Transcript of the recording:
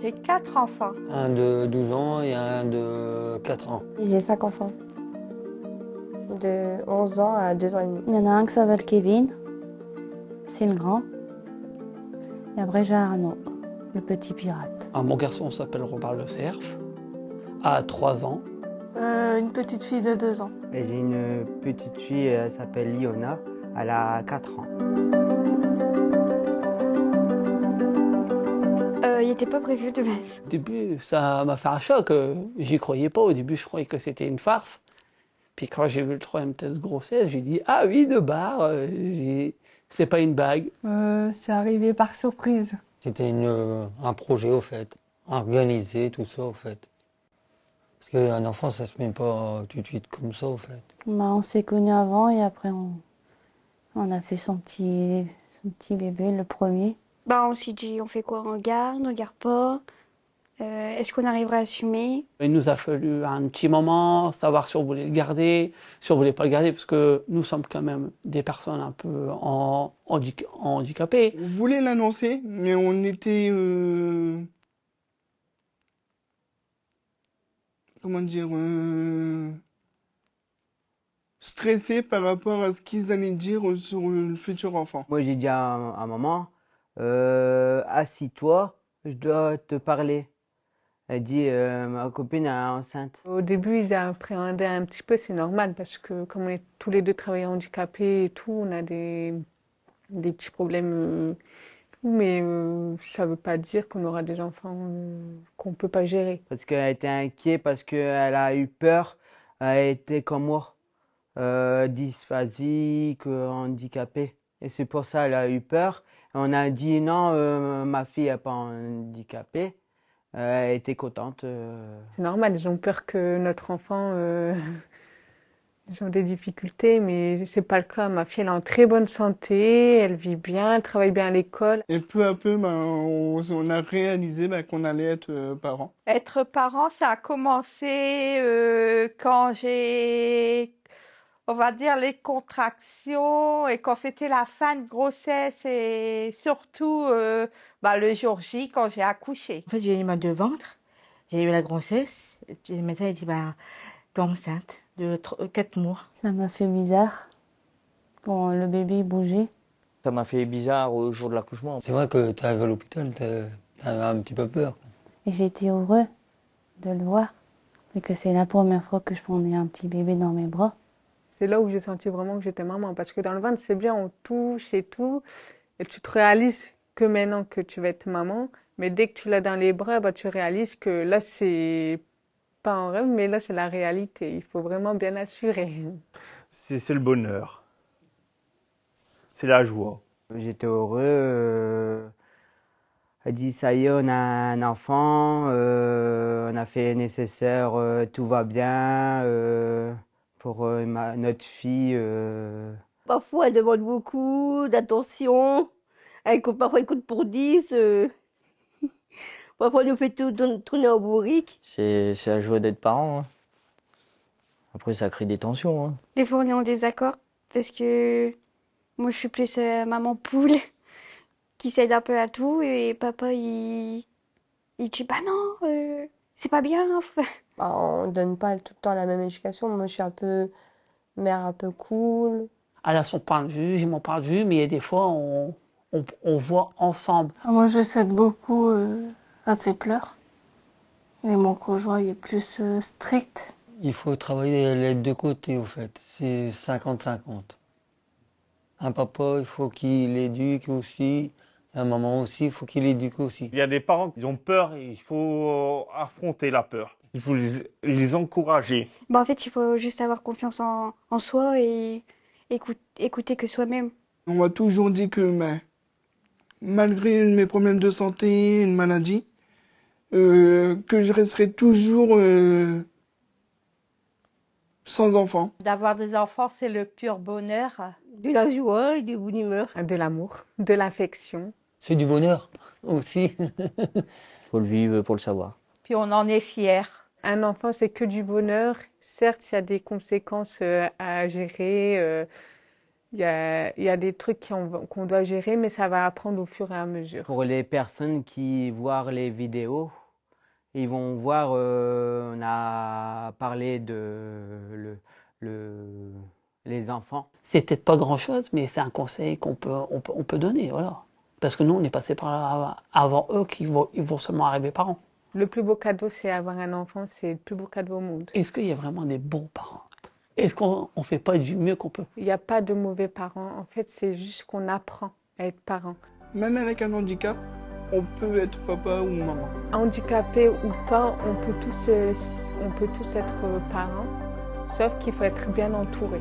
J'ai 4 enfants. Un de 12 ans et un de 4 ans. J'ai 5 enfants. De 11 ans à 2 ans et demi. Il y en a un qui s'appelle Kevin, c'est le grand. Et après j'ai Arnaud, le petit pirate. Mon garçon s'appelle Robert Le Cerf, a 3 ans. Une petite fille de 2 ans. Et j'ai une petite fille, elle s'appelle Liona, elle a 4 ans. Il n'était pas prévu de base. Au début, ça m'a fait un choc. J'y croyais pas. Au début, je croyais que c'était une farce. Puis quand j'ai vu le 3e test grossesse, j'ai dit ah oui, de barre, c'est pas une bague. C'est arrivé par surprise. C'était un projet au fait, organisé, tout ça au fait. Parce qu'un enfant, ça se met pas tout de suite comme ça au fait. On s'est connus avant et après on a fait son petit bébé, le premier. On s'est dit, on fait quoi? On garde pas? Est-ce qu'on arrivera à assumer? Il nous a fallu un petit moment, savoir si on voulait le garder, si on voulait pas le garder, parce que nous sommes quand même des personnes un peu handicapées. On voulait l'annoncer, mais on était... comment dire, stressés par rapport à ce qu'ils allaient dire sur le futur enfant. Moi, j'ai dit à maman, assis-toi, je dois te parler. Elle dit, ma copine est enceinte. Au début, ils appréhendaient un petit peu, c'est normal, parce que comme on est tous les deux travailleurs handicapés et tout, on a des petits problèmes, mais ça ne veut pas dire qu'on aura des enfants qu'on ne peut pas gérer. Parce qu'elle était inquiète, parce qu'elle a eu peur, elle était comme moi, dysphasique, handicapée. Et c'est pour ça qu'elle a eu peur. On a dit non, ma fille n'est pas handicapée. Elle était contente. C'est normal, ils ont peur que notre enfant ils ont des difficultés, mais c'est pas le cas. Ma fille, elle est en très bonne santé, elle vit bien, elle travaille bien à l'école. Et peu à peu, on a réalisé qu'on allait être parents. Être parent, ça a commencé quand j'ai, on va dire, les contractions et quand c'était la fin de grossesse et surtout le jour J quand j'ai accouché. En fait, j'ai eu mal de ventre, j'ai eu la grossesse, et puis le médecin a dit t'es enceinte de 4 mois. Ça m'a fait bizarre quand le bébé bougeait. Ça m'a fait bizarre au jour de l'accouchement. C'est vrai que tu arrives à l'hôpital, t'avais un petit peu peur. Et j'étais heureux de le voir, et que c'est la première fois que je prenais un petit bébé dans mes bras. C'est là où j'ai senti vraiment que j'étais maman, parce que dans le ventre, c'est bien, on touche et tout, et tu te réalises que maintenant que tu vas être maman, mais dès que tu l'as dans les bras, tu réalises que là, c'est pas un rêve, mais là, c'est la réalité. Il faut vraiment bien assurer. C'est le bonheur. C'est la joie. J'étais heureux. Elle dit, ça y est, on a un enfant, on a fait le nécessaire, tout va bien pour notre fille. Parfois, elle demande beaucoup d'attention. Parfois, elle compte pour 10. Parfois, elle nous fait tourner en bourrique. C'est la joie d'être parent. Hein. Après, ça crée des tensions. Hein. Des fois, on est en désaccord parce que moi, je suis plus maman poule qui s'aide un peu à tout et papa, il dit non, c'est pas bien. On donne pas tout le temps la même éducation. Moi, je suis un peu mère un peu cool. Elle a son point de vue, j'ai mon point de vue, mais des fois, on voit ensemble. Moi, je cède beaucoup à ses pleurs. Et mon conjoint, il est plus strict. Il faut travailler les deux côtés, au fait. C'est 50-50. Un papa, il faut qu'il éduque aussi. La maman aussi, il faut qu'il éduque aussi. Il y a des parents qui ont peur et il faut affronter la peur. Il faut les encourager. En fait, il faut juste avoir confiance en soi et écouter que soi-même. On m'a toujours dit que malgré mes problèmes de santé, une maladie, que je resterai toujours sans enfant. D'avoir des enfants, c'est le pur bonheur. De la joie et de bonne humeur. De l'amour, de l'affection. C'est du bonheur aussi. Faut le vivre pour le savoir. Puis on en est fiers. Un enfant, c'est que du bonheur. Certes, il y a des conséquences à gérer. Il y a des trucs qu'on doit gérer, mais ça va apprendre au fur et à mesure. Pour les personnes qui voient les vidéos, ils vont voir, on a parlé de les enfants. C'est peut-être pas grand-chose, mais c'est un conseil qu'on peut donner, voilà. Parce que nous, on est passé par là avant eux ils vont seulement arriver parents. Le plus beau cadeau, c'est avoir un enfant, c'est le plus beau cadeau au monde. Est-ce qu'il y a vraiment des bons parents? Est-ce qu'on ne fait pas du mieux qu'on peut? Il n'y a pas de mauvais parents. En fait, c'est juste qu'on apprend à être parent. Même avec un handicap, on peut être papa ou maman. Handicapé ou pas, on peut tous être parents, sauf qu'il faut être bien entouré.